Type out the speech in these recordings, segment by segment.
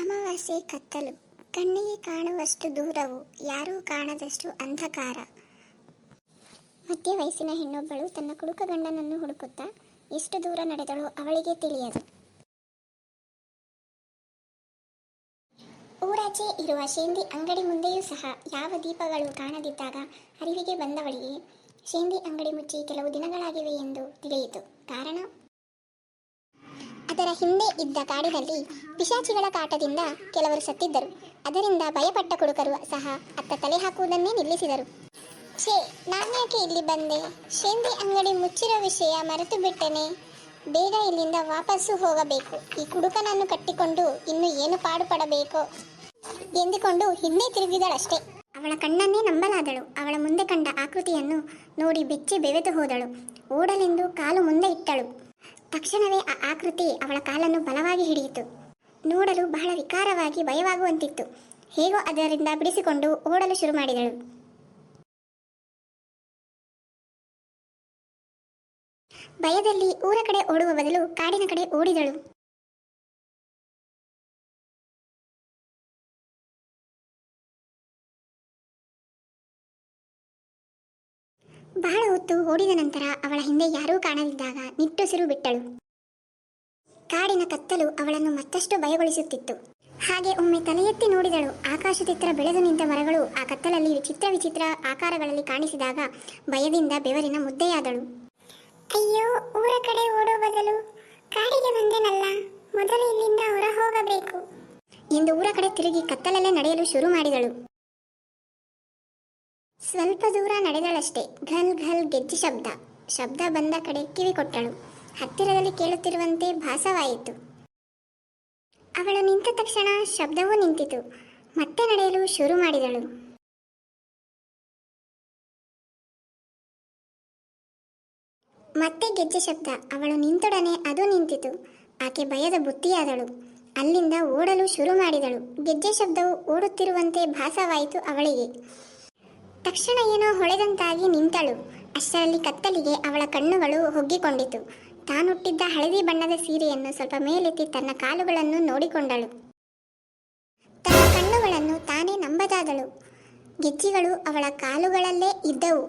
ಅಮಾವಾಸ್ಯೆ ಕತ್ತಲು, ಕಣ್ಣಿಗೆ ಕಾಣುವಷ್ಟು ದೂರವು, ಯಾರೂ ಕಾಣದಷ್ಟು ಅಂಧಕಾರ. ಮಧ್ಯ ವಯಸ್ಸಿನ ಹೆಣ್ಣೊಬ್ಬಳು ತನ್ನ ಕುಡುಕ ಗಂಡನನ್ನು ಹುಡುಕುತ್ತಾ ಎಷ್ಟು ದೂರ ನಡೆದಳೋ ಅವಳಿಗೆ ತಿಳಿಯದು. ಊರಾಚೆ ಇರುವ ಶೇಂದಿ ಅಂಗಡಿ ಮುಂದೆಯೂ ಸಹ ಯಾವ ದೀಪಗಳು ಕಾಣದಿದ್ದಾಗ ಅರಿವಿಗೆ ಬಂದವಳಿಗೆ ಶೇಂದಿ ಅಂಗಡಿ ಮುಚ್ಚಿ ಕೆಲವು ದಿನಗಳಾಗಿವೆ ಎಂದು ತಿಳಿಯಿತು. ಕಾರಣ, ಅದರ ಹಿಂದೆ ಇದ್ದ ಕಾಡಿನಲ್ಲಿ ಪಿಶಾಚಿಗಳ ಕಾಟದಿಂದ ಕೆಲವರು ಸತ್ತಿದ್ದರು. ಅದರಿಂದ ಭಯಪಟ್ಟ ಕುಡುಕರು ಸಹ ಅತ್ತ ತಲೆ ಹಾಕುವುದನ್ನೇ ನಿಲ್ಲಿಸಿದರು. ಛೇ, ನಾನ್ಯಾಕೆ ಇಲ್ಲಿ ಬಂದೆ? ಶೇಂದಿ ಅಂಗಡಿ ಮುಚ್ಚಿರೋ ವಿಷಯ ಮರೆತು ಬಿಟ್ಟೆನೆ. ಬೇಗ ಇಲ್ಲಿಂದ ವಾಪಸ್ಸು ಹೋಗಬೇಕು. ಈ ಕುಡುಕನನ್ನು ಕಟ್ಟಿಕೊಂಡು ಇನ್ನು ಏನು ಪಾಡುಪಡಬೇಕೋ ಎಂದುಕೊಂಡು ಹಿಂದೆ ತಿರುಗಿದಳಷ್ಟೇ. ಅವಳ ಕಣ್ಣನ್ನೇ ನಂಬಲಾದಳು. ಅವಳ ಮುಂದೆ ಕಂಡ ಆಕೃತಿಯನ್ನು ನೋಡಿ ಬೆಚ್ಚಿ ಬೆವೆತು ಹೋದಳು. ಓಡಲೆಂದು ಕಾಲು ಮುಂದೆ ಇಟ್ಟಳು. ತಕ್ಷಣವೇ ಆ ಆಕೃತಿ ಅವಳ ಕಾಲನ್ನು ಬಲವಾಗಿ ಹಿಡಿಯಿತು. ನೋಡಲು ಬಹಳ ವಿಕಾರವಾಗಿ ಭಯವಾಗುವಂತಿತ್ತು. ಹೇಗೋ ಅದರಿಂದ ಬಿಡಿಸಿಕೊಂಡು ಓಡಲು ಶುರು ಮಾಡಿದಳು. ಭಯದಲ್ಲಿ ಊರ ಕಡೆ ಓಡುವ ಬದಲು ಕಾಡಿನ ಕಡೆ ಓಡಿದಳು. ಬಹಳ ಹೊತ್ತು ಓಡಿದ ನಂತರ ಅವಳ ಹಿಂದೆ ಯಾರೂ ಕಾಣದಿದ್ದಾಗ ನಿಟ್ಟುಸಿರು ಬಿಟ್ಟಳು. ಕಾಡಿನ ಕತ್ತಲು ಅವಳನ್ನು ಮತ್ತಷ್ಟು ಭಯಗೊಳಿಸುತ್ತಿತ್ತು. ಹಾಗೆ ಒಮ್ಮೆ ತಲೆ ಎತ್ತಿ ನೋಡಿದಳು. ಆಕಾಶದೆತ್ತರ ಬೆಳೆದು ನಿಂತ ಮರಗಳು ಆ ಕತ್ತಲಲ್ಲಿ ವಿಚಿತ್ರ ವಿಚಿತ್ರ ಆಕಾರಗಳಲ್ಲಿ ಕಾಣಿಸಿದಾಗ ಭಯದಿಂದ ಬೆವರಿನ ಮುದ್ದೆಯಾದಳು. ಅಯ್ಯೋ, ಊರ ಕಡೆ ಓಡೋ ಬದಲು ಕಾಡಿಗೆ ಬಂದೆನಲ್ಲ, ಮೊದಲು ಇಲ್ಲಿಂದ ಹೊರ ಹೋಗಬೇಕು ಎಂದು ಊರ ಕಡೆ ತಿರುಗಿ ಕತ್ತಲಲ್ಲೇ ನಡೆಯಲು ಶುರು ಮಾಡಿದಳು. ಸ್ವಲ್ಪ ದೂರ ನಡೆದಳಷ್ಟೇ. ಘಲ್ ಘಲ್ ಗೆಜ್ಜೆ ಶಬ್ದ ಬಂದ ಕಡೆ ಕಿವಿ ಕೊಟ್ಟಳು. ಹತ್ತಿರದಲ್ಲಿ ಕೇಳುತ್ತಿರುವಂತೆ ಭಾಸವಾಯಿತು. ಅವಳು ನಿಂತ ತಕ್ಷಣ ಶಬ್ದವೂ ನಿಂತಿತು. ಮತ್ತೆ ನಡೆಯಲು ಶುರು ಮಾಡಿದಳು. ಮತ್ತೆ ಗೆಜ್ಜೆ ಶಬ್ದ. ಅವಳು ನಿಂತೊಡನೆ ಅದು ನಿಂತಿತು. ಆಕೆ ಭಯದ ಬುತ್ತಿಯಾದಳು. ಅಲ್ಲಿಂದ ಓಡಲು ಶುರು ಮಾಡಿದಳು. ಗೆಜ್ಜೆ ಶಬ್ದವು ಓಡುತ್ತಿರುವಂತೆ ಭಾಸವಾಯಿತು ಅವಳಿಗೆ. ತಕ್ಷಣ ಏನೋ ಹೊಳೆದಂತಾಗಿ ನಿಂತಳು. ಅಷ್ಟರಲ್ಲಿ ಕತ್ತಲಿಗೆ ಅವಳ ಕಣ್ಣುಗಳು ಹೊಗ್ಗಿಕೊಂಡಿತು. ತಾನುಟ್ಟಿದ್ದ ಹಳದಿ ಬಣ್ಣದ ಸೀರೆಯನ್ನು ಸ್ವಲ್ಪ ಮೇಲೆತ್ತಿ ತನ್ನ ಕಾಲುಗಳನ್ನು ನೋಡಿಕೊಂಡಳು. ತನ್ನ ಕಣ್ಣುಗಳನ್ನು ತಾನೇ ನಂಬದಾದಳು. ಗೆಜ್ಜೆಗಳು ಅವಳ ಕಾಲುಗಳಲ್ಲೇ ಇದ್ದವು.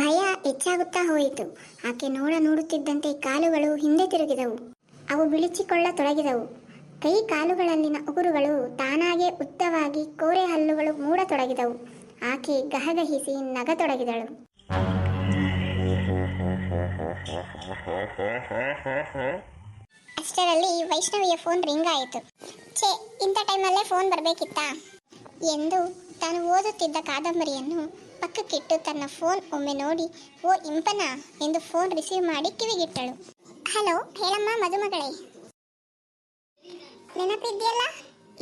ಭಯ ಹೆಚ್ಚಾಗುತ್ತಾ ಹೋಯಿತು. ಆಕೆ ನೋಡುತ್ತಿದ್ದಂತೆ ಕಾಲುಗಳು ಹಿಂದೆ ತಿರುಗಿದವು. ಅವು ಬಿಳಿಚಿಕೊಳ್ಳತೊಡಗಿದವು. ಕೈ ಕಾಲುಗಳಲ್ಲಿನ ಉಗುರುಗಳು ತಾನಾಗೆ ಉದ್ದವಾಗಿ ಕೋರೆ ಹಲ್ಲುಗಳು ಮೂಡತೊಡಗಿದವು. ಆಕೆ ಗಹಗಹಿಸಿ ನಗತೊಡಗಿದಳು. ಅಷ್ಟರಲ್ಲಿ ವೈಷ್ಣವಿಯ ಫೋನ್ ರಿಂಗ್ ಆಯಿತು. ಛೇ, ಇಂಥ ಟೈಮಲ್ಲೇ ಫೋನ್ ಬರಬೇಕಿತ್ತಾ ಎಂದು ತಾನು ಓದುತ್ತಿದ್ದ ಕಾದಂಬರಿಯನ್ನು ಪಕ್ಕಕ್ಕಿಟ್ಟು ತನ್ನ ಫೋನ್ ಒಮ್ಮೆ ನೋಡಿ, ಓ ಇಂಪನ ಎಂದು ಫೋನ್ ರಿಸೀವ್ ಮಾಡಿ ಕಿವಿಗಿಟ್ಟಳು. ಹಲೋ, ಹೇಳಮ್ಮ ಮದುಮಗಳೇ. ನೆನಪಿದ್ಯಲ್ಲ?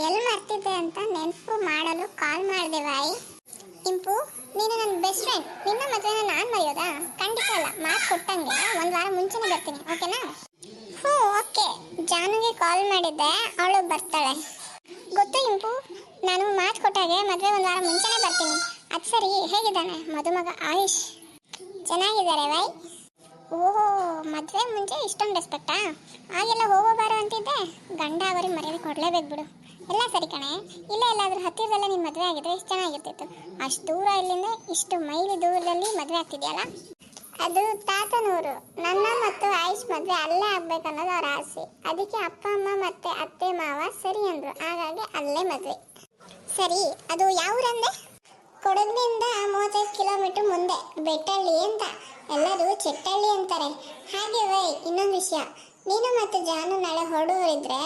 ಎಲ್ಲಿ ಮರ್ತಿದ್ದೆ ಅಂತ ನೆನಪು ಮಾಡಲು ಕಾಲ್ ಮಾಡಿದೆ ವಾಯ್. ಇಂಪು, ನೀನು ನನ್ನ ಬೆಸ್ಟ್ ಫ್ರೆಂಡ್. ನಿನ್ನ ಮದುವೆನ ನಾನು ಮರೆಯೋದಾ? ಖಂಡಿತ ಅಲ್ಲ. ಮಾತು ಕೊಟ್ಟಂಗೆ ಒಂದು ವಾರ ಮುಂಚೆನೇ ಬರ್ತೀನಿ, ಓಕೆನಾ? ಹ್ಞೂ, ಓಕೆ. ಜಾನುಗೆ ಕಾಲ್ ಮಾಡಿದ್ದೆ, ಅವಳು ಬರ್ತಾಳೆ. ಗೊತ್ತು ಇಂಪು, ನಾನು ಮಾತು ಕೊಟ್ಟಾಗೆ ಮದುವೆ ಒಂದು ವಾರ ಮುಂಚೆನೇ ಬರ್ತೀನಿ. ಅದು ಸರಿ, ಹೇಗಿದ್ದಾನೆ ಮದುಮಗ ಆಯುಷ್? ಚೆನ್ನಾಗಿದ್ದಾರೆ ವಾಯ್. ಓಹೋ, ಮದುವೆ ಮುಂಚೆ ಇಷ್ಟೊಂದು ರೆಸ್ಪೆಕ್ಟಾ? ಆಗೆಲ್ಲ ಹೋಗೋಬಾರೋ ಅಂತಿದ್ದೆ. ಗಂಡ ಅವರಿಗೆ ಮರ್ಯಾದೆ ಕೊಡಲೇಬೇಕು ಬಿಡು. ಎಲ್ಲ ಸರಿ ಕಣೆ. ಇಲ್ಲೇ ಎಲ್ಲಾದರೂ ಹತ್ತಿರದಲ್ಲೇ ನಿನ್ನ ಮದುವೆ ಆಗಿದ್ರೆ ಎಷ್ಟು ಚೆನ್ನಾಗಿರ್ತಿತ್ತು. ಅಷ್ಟು ದೂರ ಇಲ್ಲಿಂದ ಇಷ್ಟು ಮೈಲಿ ದೂರದಲ್ಲಿ ಮದುವೆ ಆಗ್ತಿದೆಯಲ್ಲ? ಅದು ತಾತನೂರು. ನನ್ನ ಮತ್ತು ಆಯುಷ್ ಮದುವೆ ಅಲ್ಲೇ ಆಗ್ಬೇಕನ್ನೋದು ಅವರ ಆಸೆ. ಅದಕ್ಕೆ ಅಪ್ಪ ಅಮ್ಮ ಮತ್ತು ಅತ್ತೆ ಮಾವ ಸರಿ ಅಂದರು. ಹಾಗಾಗಿ ಅಲ್ಲೇ ಮದುವೆ. ಸರಿ, ಅದು ಯಾವ ಊರಂದೆ? ಕೊಡಗಿನಿಂದ 35 ಕಿಲೋಮೀಟರ್ ಮುಂದೆ ಬೆಟ್ಟಳ್ಳಿ ಅಂತ. ಎಲ್ಲರೂ ಚೆಟ್ಟಳ್ಳಿ ಅಂತಾರೆ. ಹಾಗೆ ವೈ, ಇನ್ನೊಂದು ವಿಷಯ, ನೀನು ಮತ್ತು ಜಾನು ನಾಳೆ ಹೊರಡುವರಿದ್ರೆ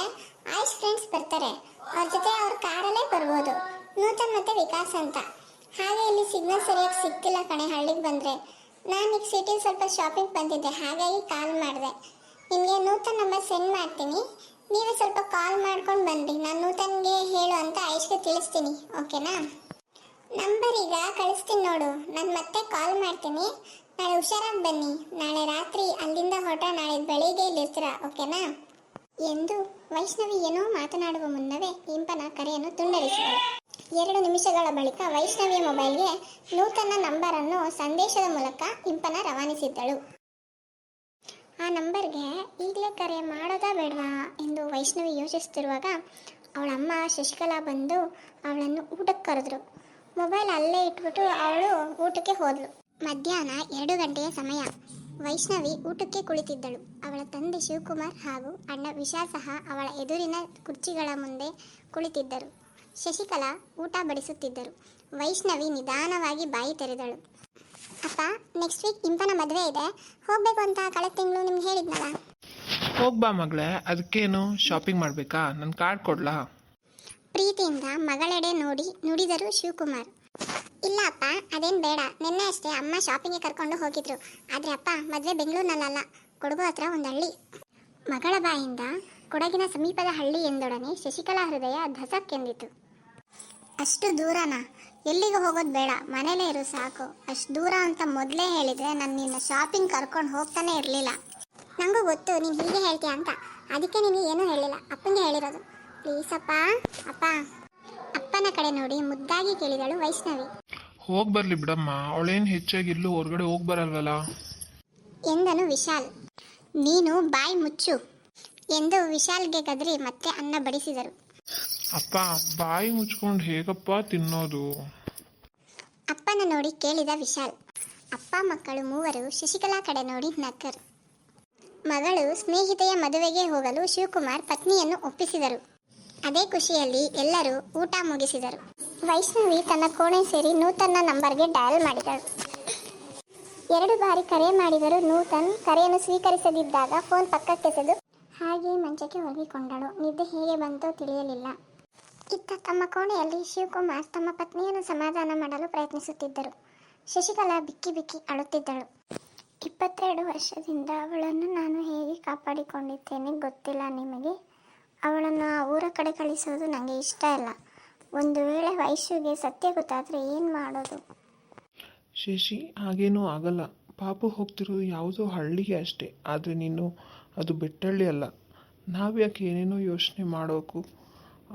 ಆಯುಷ್ ಫ್ರೆಂಡ್ಸ್ ಬರ್ತಾರೆ. ಅವ್ರ ಜೊತೆ ಅವ್ರ ಕಾರಲ್ಲೇ ಬರ್ಬೋದು. ನೂತನ್ ಮತ್ತು ವಿಕಾಸ್ ಅಂತ. ಹಾಗೆ ಇಲ್ಲಿ ಸಿಗ್ನಲ್ ಸರಿಯಾಗಿ ಸಿಗ್ತಿಲ್ಲ ಕಣೆ ಹಳ್ಳಿಗೆ ಬಂದರೆ. ನಾನು ಈಗ ಸಿಟಿಲಿ ಸ್ವಲ್ಪ ಶಾಪಿಂಗ್ ಬಂದಿದ್ದೆ, ಹಾಗಾಗಿ ಕಾಲ್ ಮಾಡಿದೆ. ನಿಮಗೆ ನೂತನ್ ನಂಬರ್ ಸೆಂಡ್ ಮಾಡ್ತೀನಿ. ನೀವೇ ಸ್ವಲ್ಪ ಕಾಲ್ ಮಾಡ್ಕೊಂಡು ಬನ್ನಿರಿ. ನಾನು ನೂತನ್ಗೆ ಹೇಳು ಅಂತ ಆಯುಷ್ಗೆ ತಿಳಿಸ್ತೀನಿ, ಓಕೆನಾ? ನಂಬರ್ ಈಗ ಕಳಿಸ್ತೀನಿ ನೋಡು. ನಾನು ಮತ್ತೆ ಕಾಲ್ ಮಾಡ್ತೀನಿ. ನಾಳೆ ಹುಷಾರಾಗಿ ಬನ್ನಿ. ನಾಳೆ ರಾತ್ರಿ ಅಲ್ಲಿಂದ ಹೊರಟ ನಾಳೆ ಬೆಳಿಗ್ಗೆ ಇಲ್ಲಿರ್ತೀರ, ಓಕೆನಾ ಎಂದು ವೈಷ್ಣವಿ ಏನೋ ಮಾತನಾಡುವ ಮುನ್ನವೇ ಇಂಪನ ಕರೆಯನ್ನು ತುಂಡರಿಸಿದಳು. 2 ನಿಮಿಷಗಳ ಬಳಿಕ ವೈಷ್ಣವಿಯ ಮೊಬೈಲ್ಗೆ ನೂತನ ನಂಬರನ್ನು ಸಂದೇಶದ ಮೂಲಕ ಇಂಪನ ರವಾನಿಸಿದ್ದಳು. ಆ ನಂಬರ್ಗೆ ಈಗಲೇ ಕರೆ ಮಾಡೋದಾ ಬೇಡವಾ ಎಂದು ವೈಷ್ಣವಿ ಯೋಚಿಸ್ತಿರುವಾಗ ಅವಳ ಅಮ್ಮ ಶಶಿಕಲಾ ಬಂದು ಅವಳನ್ನು ಊಟಕ್ಕೆ ಕರೆದ್ರು. ಮೊಬೈಲ್ ಅಲ್ಲೇ ಇಟ್ಬಿಟ್ಟು ಅವಳು ಊಟಕ್ಕೆ ಹೋದ್ಲು. ಮಧ್ಯಾಹ್ನ 2 ಗಂಟೆಯ ಸಮಯ. ವೈಷ್ಣವಿ ಊಟಕ್ಕೆ ಕುಳಿತಿದ್ದಳು. ಅವಳ ತಂದೆ ಶಿವಕುಮಾರ್ ಹಾಗೂ ಅಣ್ಣ ವಿಶಾಲ್ ಸಹ ಅವಳ ಎದುರಿನ ಕುರ್ಚಿಗಳ ಮುಂದೆ ಕುಳಿತಿದ್ದರು. ಶಶಿಕಲಾ ಊಟ ಬಡಿಸುತ್ತಿದ್ದರು. ವೈಷ್ಣವಿ ನಿಧಾನವಾಗಿ ಬಾಯಿ ತೆರೆದಳು. ಅಪ್ಪ, ನೆಕ್ಸ್ಟ್ ವೀಕ್ ಇಂಪನ ಮದುವೆ ಇದೆ, ಹೋಗ್ಬೇಕು ಅಂತ ಕಳೆದ ತಿಂಗಳು ನಿಮ್ಗೆ ಹೇಳಿದ್ನಲ್ಲ. ಹೋಗ್ಬಾ ಮಗಳೇ, ಅದಕ್ಕೇನು ಶಾಪಿಂಗ್ ಮಾಡಬೇಕಾ? ನನ್ನ ಕಾರ್ಡ್ ಕೊಡ್ಲಾ? ಪ್ರೀತಿಯಿಂದ ಮಗಳೆಡೆ ನೋಡಿ ನುಡಿದರು ಶಿವಕುಮಾರ್. ಇಲ್ಲ ಅಪ್ಪ, ಅದೇನು ಬೇಡ. ನಿನ್ನೆ ಅಷ್ಟೇ ಅಮ್ಮ ಶಾಪಿಂಗ್ಗೆ ಕರ್ಕೊಂಡು ಹೋಗಿದ್ರು. ಆದರೆ ಅಪ್ಪ, ಮದುವೆ ಬೆಂಗಳೂರಿನಲ್ಲ, ಕೊಡಗು ಹತ್ರ ಒಂದು ಹಳ್ಳಿ. ಮಗಳ ಬಾಯಿಂದ ಕೊಡಗಿನ ಸಮೀಪದ ಹಳ್ಳಿ ಎಂದೊಡನೆ ಶಶಿಕಲಾ ಹೃದಯ ಧಸಕ್ ಎಂದಿತು. ಅಷ್ಟು ದೂರನಾ? ಎಲ್ಲಿಗೂ ಹೋಗೋದು ಬೇಡ, ಮನೇಲೇ ಇರು ಸಾಕು. ಅಷ್ಟು ದೂರ ಅಂತ ಮೊದಲೇ ಹೇಳಿದರೆ ನಾನು ನಿನ್ನ ಶಾಪಿಂಗ್ ಕರ್ಕೊಂಡು ಹೋಗ್ತಾನೆ ಇರಲಿಲ್ಲ. ನನಗೂ ಗೊತ್ತು ನೀನು ಹೀಗೆ ಹೇಳ್ತೀಯ ಅಂತ, ಅದಕ್ಕೆ ನಿನಗೆ ಏನೂ ಹೇಳಿಲ್ಲ, ಅಪ್ಪನಿಗೆ ಹೇಳಿರೋದು. ಪ್ಲೀಸ್ ಅಪ್ಪ. ಅಪ್ಪ. ಅಪ್ಪನ ಕಡೆ ನೋಡಿ ಮುದ್ದಾಗಿ ಕೇಳಿದಳು ವೈಷ್ಣವಿ. ಹೋಗಿ ಬರಲಿ ಬಿಡಮ್ಮ, ಅವಳೇನು ಹೆಚ್ಚಾಗಿ ಇಲ್ಲೂ ಹೊರಗಡೆ ಹೋಗಿ ಬರಲ್ವಲ್ಲ ಎಂದನು ವಿಶಾಲ್. ನೀನು ಬಾಯಿ ಮುಚ್ಚು ಎಂದು ವಿಶಾಲ್ಗೆ ಗದರಿ ಮತ್ತೆ ಅನ್ನ ಬಡಿಸಿದರು. ಅಪ್ಪ, ಬಾಯಿ ಮುಚ್ಕೊಂಡು ಹೇಗಪ್ಪ ತಿನ್ನೋದು? ಅಪ್ಪನ ನೋಡಿ ಕೇಳಿದ ವಿಶಾಲ್. ಅಪ್ಪ ಮಕ್ಕಳು ಮೂವರು ಶಶಿಕಲಾ ಕಡೆ ನೋಡಿ ನಕ್ಕರು. ಮಗಳು ಸ್ನೇಹಿತೆಯ ಮದುವೆಗೆ ಹೋಗಲು ಶಿವಕುಮಾರ್ ಪತ್ನಿಯನ್ನು ಒಪ್ಪಿಸಿದರು. ಅದೇ ಖುಷಿಯಲ್ಲಿ ಎಲ್ಲರೂ ಊಟ ಮುಗಿಸಿದರು. ವೈಷ್ಣವಿ ತನ್ನ ಕೋಣೆ ಸೇರಿ ನೂತನ್ನ ನಂಬರ್ಗೆ ಡಯಲ್ ಮಾಡಿದಳು. 2 ಬಾರಿ ಕರೆ ಮಾಡಿದರೂ ನೂತನ್ ಕರೆಯನ್ನು ಸ್ವೀಕರಿಸದಿದ್ದಾಗ ಫೋನ್ ಪಕ್ಕಕ್ಕೆಸೆದು ಹಾಗೆ ಮಂಚಕ್ಕೆ ಒರಗಿಕೊಂಡಳು. ನಿದ್ದೆ ಹೇಗೆ ಬಂತೋ ತಿಳಿಯಲಿಲ್ಲ. ಇತ್ತ ತಮ್ಮ ಕೋಣೆಯಲ್ಲಿ ಶಿವಕುಮಾರ್ ತಮ್ಮ ಪತ್ನಿಯನ್ನು ಸಮಾಧಾನ ಮಾಡಲು ಪ್ರಯತ್ನಿಸುತ್ತಿದ್ದರು. ಶಶಿಕಲಾ ಬಿಕ್ಕಿ ಬಿಕ್ಕಿ ಅಳುತ್ತಿದ್ದಳು. 22 ವರ್ಷದಿಂದ ಅವಳನ್ನು ನಾನು ಹೇಗೆ ಕಾಪಾಡಿಕೊಂಡಿದ್ದೇನೆ ಗೊತ್ತಿಲ್ಲ ನಿಮಗೆ. ಅವಳನ್ನು ಆ ಊರ ಕಡೆ ಕಳಿಸೋದು ನನಗೆ ಇಷ್ಟ ಇಲ್ಲ. ಒಂದು ವೇಳೆ ವೈಶುಗೆ ಸತ್ಯ ಗೊತ್ತಾದರೆ ಏನು ಮಾಡೋದು? ಶಶಿ, ಹಾಗೇನೂ ಆಗಲ್ಲ. ಪಾಪು ಹೋಗ್ತಿರೋದು ಯಾವುದೋ ಹಳ್ಳಿಗೆ ಅಷ್ಟೇ. ಆದರೆ ನೀನು ಅದು ಬೆಟ್ಟಳ್ಳಿ ಅಲ್ಲ. ನಾವ್ಯಾಕೆ ಏನೇನೋ ಯೋಚನೆ ಮಾಡೋಕು?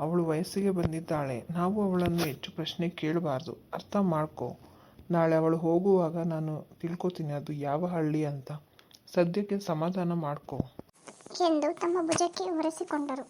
ಅವಳು ವಯಸ್ಸಿಗೆ ಬಂದಿದ್ದಾಳೆ. ನಾವು ಅವಳನ್ನು ಹೆಚ್ಚು ಪ್ರಶ್ನೆ ಕೇಳಬಾರ್ದು. ಅರ್ಥ ಮಾಡ್ಕೊ. ನಾಳೆ ಅವಳು ಹೋಗುವಾಗ ನಾನು ತಿಳ್ಕೊತೀನಿ ಅದು ಯಾವ ಹಳ್ಳಿ ಅಂತ. ಸದ್ಯಕ್ಕೆ ಸಮಾಧಾನ ಮಾಡ್ಕೊ ಎಂದು ತಮ್ಮ ಭುಜಕ್ಕೆ ಒರೆಸಿಕೊಂಡರು.